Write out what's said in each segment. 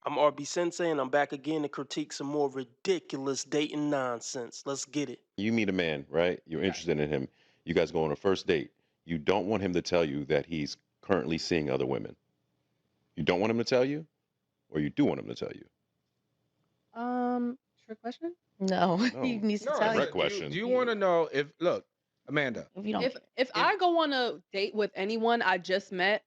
I'm RB Sensei, and I'm back again to critique some more ridiculous dating nonsense. Let's get it. You meet a man, right? You're interested in him. You guys go on a first date. You don't want him to tell you that he's currently seeing other women. You don't want him to tell you, or you do want him to tell you? Trick question? No, he No, needs to No, tell direct you. question. do you want to know if, look, Amanda, If you don't If care. if I go on a date with anyone I just met,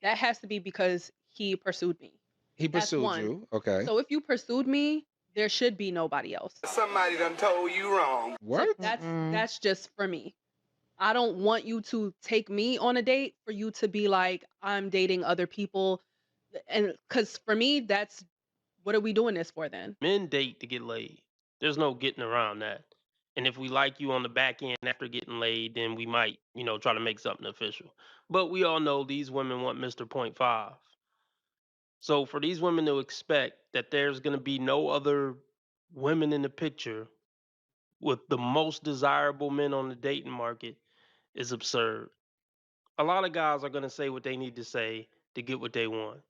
that has to be because he pursued me. he That's pursued one. you, okay. So if you pursued me, there should be nobody else. Somebody done told you wrong. So What? that's just for me. I don't want you to take me on a date for you to be like, I'm dating other people. And because for me, that's what are we doing this for then? Men date to get laid. There's no getting around that. And if we like you on the back end after getting laid, then we might, try to make something official. But we all know these women want Mr. Point 5. So for these women to expect that there's going to be no other women in the picture with the most desirable men on the dating market is absurd. A lot of guys are going to say what they need to say to get what they want.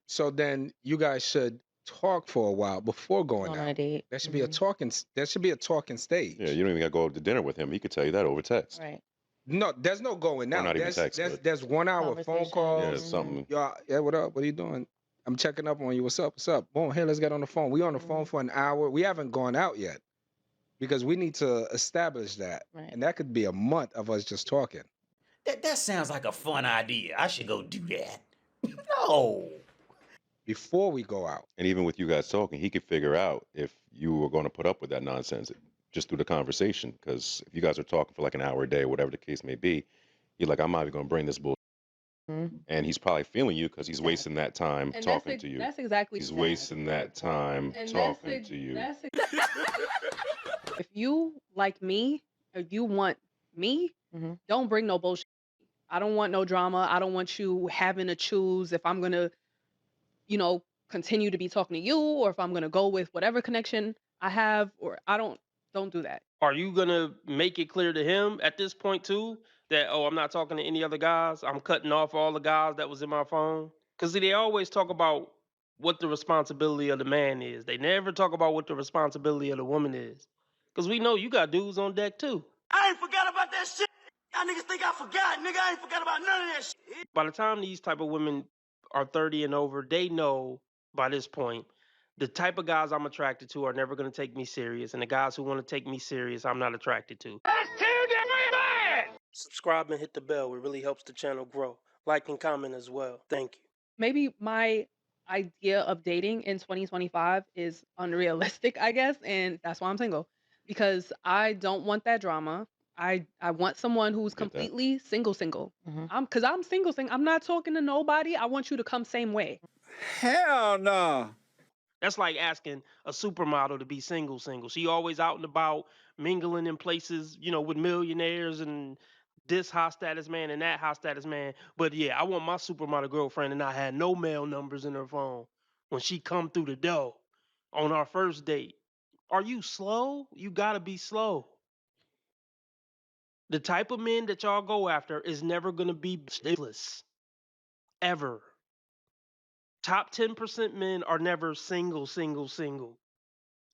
So then you guys should talk for a while before going On a out. date. There should be a talking. There should be a talking stage. Yeah, you don't even got to go to dinner with him. He could tell you that over text. Right. No, there's no going Or out. not even There's text, there's, but- there's 1 hour phone Conversation. calls. Yeah, it's something. Yeah, what up? What are you doing? I'm checking up on you. What's up? What's up? Boom. Hey, let's get on the phone. We on the phone for an hour. We haven't gone out yet because we need to establish that, Right. and that could be a month of us just talking. That sounds like a fun idea. I should go do that. No. Before we go out. And even with you guys talking, he could figure out if you were going to put up with that nonsense just through the conversation. Because if you guys are talking for like an hour a day, whatever the case may be, you're like, I'm not even going to bring this bull. And he's probably feeling you because he's wasting that time And talking to you. That's exactly He's that. wasting that time And talking to you. If you like me, or you want me, Mhm. don't bring no bullshit. I don't want no drama. I don't want you having to choose if I'm gonna, continue to be talking to you or if I'm gonna go with whatever connection I have, or I don't do that. Are you going to make it clear to him at this point too that, oh, I'm not talking to any other guys? I'm cutting off all the guys that was in my phone? Because they always talk about what the responsibility of the man is. They never talk about what the responsibility of the woman is. Because we know you got dudes on deck too. I ain't forgot about that shit. Y'all niggas think I forgot. Nigga, I ain't forgot about none of that shit. By the time these type of women are 30 and over, they know by this point the type of guys I'm attracted to are never going to take me serious, and the guys who want to take me serious, I'm not attracted to. That's too damn bad. Subscribe and hit the bell. It really helps the channel grow. Like and comment as well. Thank you. Maybe my idea of dating in 2025 is unrealistic, I guess, and that's why I'm single. Because I don't want that drama. I want someone who's Get that. completely single. Mhm. I'm single. I'm not talking to nobody. I want you to come same way. Hell no. That's like asking a supermodel to be single. She always out and about, mingling in places, with millionaires and this high status man and that high status man. But yeah, I want my supermodel girlfriend and I had no mail numbers in her phone when she come through the door on our first date. Are you slow? You gotta be slow. The type of men that y'all go after is never gonna be ridiculous. Ever. Top 10% men are never single.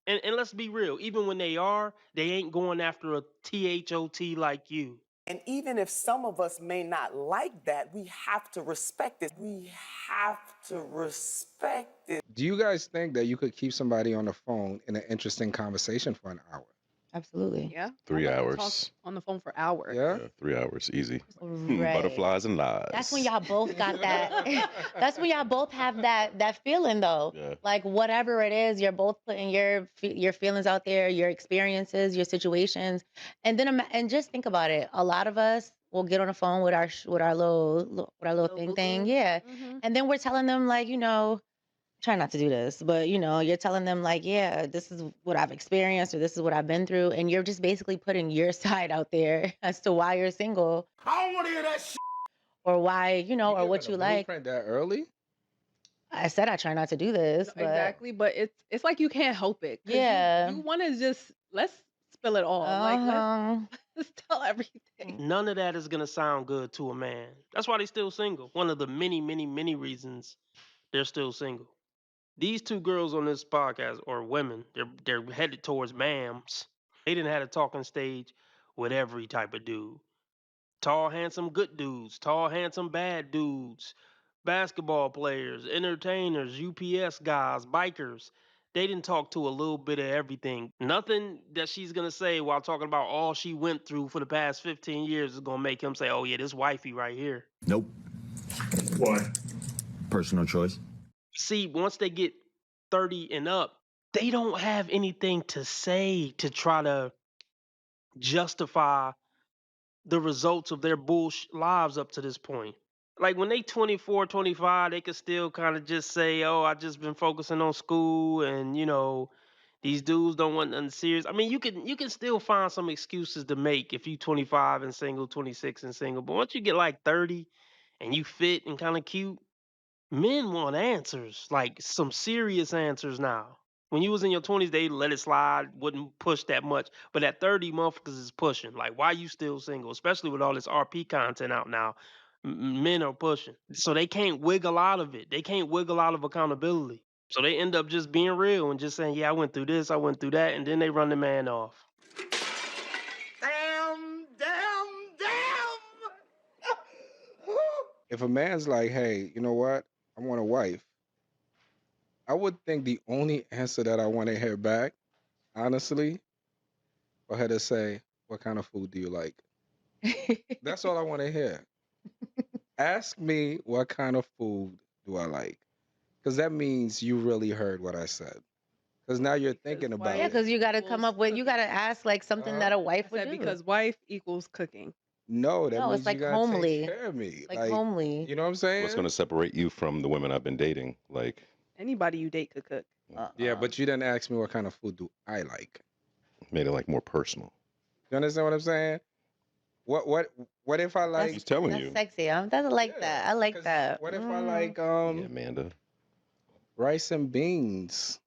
And let's be real, even when they are, they ain't going after a THOT like you. And even if some of us may not like that, we have to respect it. We have to respect it. Do you guys think that you could keep somebody on the phone in an interesting conversation for an hour? Absolutely. Yeah. 3 I'd like to talk hours. on the phone for hours. Yeah. 3 hours, easy. Right. Butterflies and lies. That's when y'all both got that. That's when y'all both have that feeling though. Yeah. Like whatever it is, you're both putting your feelings out there, your experiences, your situations, and then and just think about it. A lot of us will get on the phone with our little thing, yeah, Mhm. and then we're telling them like, try not to do this, but you're telling them like, yeah, this is what I've experienced or this is what I've been through, and you're just basically putting your side out there as to why you're single I don't want to hear that shit. or why, or giving what a you like. blueprint that early? I said I try not to do this, but Exactly, but it's like you can't help it. 'Cause Yeah. You want to just let's spill it all. Like uh-huh. let's tell everything. None of that is gonna sound good to a man. That's why they're still single. One of the many reasons they're still single. These two girls on this podcast or women, they're headed towards ma'ams. They didn't have a talking stage with every type of dude. Tall, handsome, good dudes. Tall, handsome, bad dudes. Basketball players, entertainers, UPS guys, bikers. They didn't talk to a little bit of everything. Nothing that she's gonna say while talking about all she went through for the past 15 years is gonna make him say, "Oh yeah, this wifey right here." Nope. Why? Personal choice. See, once they get 30 and up, they don't have anything to say to try to justify the results of their bullshit lives up to this point. Like when they 24, 25, they could still kind of just say, "Oh, I just been focusing on school and, these dudes don't want nothing serious." I mean, you can still find some excuses to make if you 25 and single, 26 and single. But once you get like 30 and you fit and kind of cute, men want answers, like some serious answers now. When you was in your 20s, they let it slide, wouldn't push that much. But at 30, motherfuckers is pushing. Like, why you still single? Especially with all this RP content out now. Men are pushing. So they can't wiggle out of it. They can't wiggle out of accountability. So they end up just being real and just saying, "Yeah, I went through this, I went through that," and then they run the man off. Damn. If a man's like, hey, you know what? I want a wife. I would think the only answer that I want to hear back, honestly, for her to say, what kind of food do you like? That's all I want to hear. Ask me what kind of food do I like. Because that means you really heard what I said. Because now you're thinking Because about Yeah, it. because you got to equals come up with, you got to cooking. ask like something that a I wife would said do. because wife equals cooking. No, that No, means it's like you gotta homely. take care of me. Like homely. You know what I'm saying? What's going to separate you from the women I've been dating? Like, Anybody you date could cook. Yeah, but you didn't ask me what kind of food do I like. made it like more personal. You understand what I'm saying? What if I like? He's telling That's you. sexy. I like Yeah, that. I like 'cause that. What if I Mm. like Yeah, Amanda. rice and beans,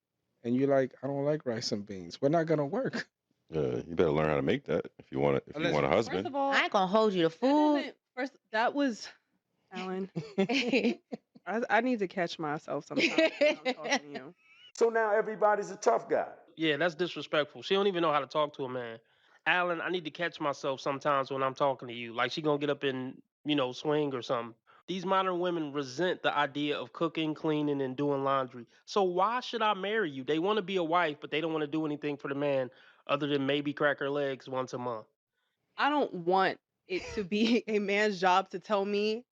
and you like I don't like rice and beans? We're not gonna work. You better learn how to make that if you want it. If Unless you want a you- First husband. of all, I ain't gonna hold you to food. that was Alan. I need to catch myself sometimes when I'm talking to you. So now everybody's a tough guy. Yeah, that's disrespectful. She don't even know how to talk to a man. Alan, I need to catch myself sometimes when I'm talking to you. Like she gonna get up and, swing or something. These modern women resent the idea of cooking, cleaning, and doing laundry. So why should I marry you? They want to be a wife, but they don't want to do anything for the man other than maybe crack her legs once a month. I don't want it to be a man's job to tell me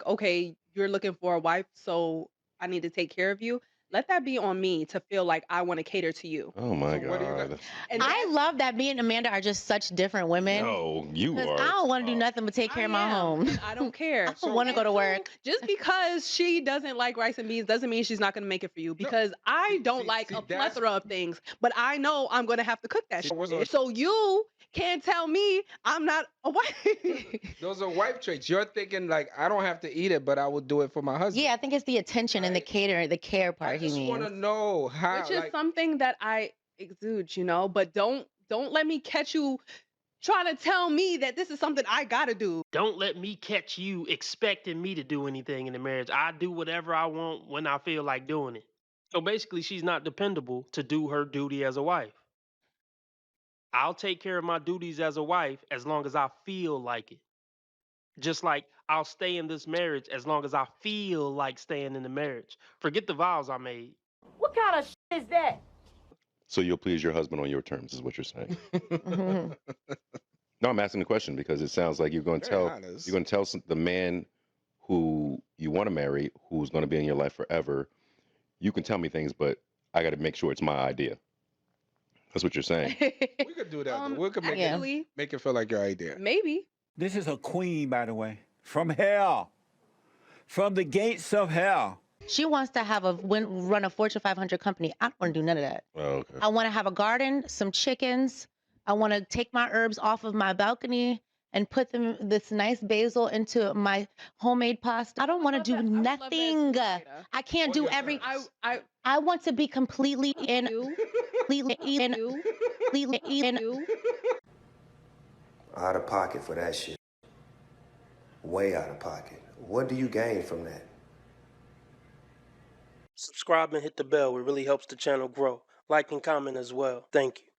okay, you're looking for a wife, so I need to take care of you. Let that be on me to feel like I want to cater to you. Oh my So what do you got- God. And I love that me and Amanda are just such different women. No, you Because are. I don't want to do nothing but take care of my home. and I don't care. I don't want to go to work. Just because she doesn't like rice and beans doesn't mean she's not going to make it for you. Because I don't like a that's- plethora of things, but I know I'm going to have to cook that See, what's on- shit. So you can't tell me I'm not a wife. Those are wife traits. You're thinking like I don't have to eat it, but I will do it for my husband. Yeah, I think it's the attention and the catering, the care part I he just want to means. know how. Which is like, something that I exude, but don't let me catch you trying to tell me that this is something I gotta do. Don't let me catch you expecting me to do anything in the marriage. I do whatever I want when I feel like doing it. So basically, she's not dependable to do her duty as a wife. I'll take care of my duties as a wife as long as I feel like it. Just like I'll stay in this marriage as long as I feel like staying in the marriage. Forget the vows I made. What kind of shit is that? So you'll please your husband on your terms, is what you're saying. Mhm. No, I'm asking the question because it sounds like you're going to Very tell honest. you're going to tell the man who you want to marry, who's going to be in your life forever. You can tell me things, but I got to make sure it's my idea. That's what you're saying. we could do that. though. We could make Actually, it feel like your idea. maybe. This is a queen, by the way, from hell, from the gates of hell. She wants to have run a Fortune 500 company. I don't want to do none of that. Oh, okay. I want to have a garden, some chickens. I want to take my herbs off of my balcony and put this nice basil into my homemade pasta. I don't want to do nothing. I can't do every. I want to be completely Out of pocket for that shit. Way out of pocket. What do you gain from that? Subscribe and hit the bell. It really helps the channel grow. Like and comment as well. Thank you.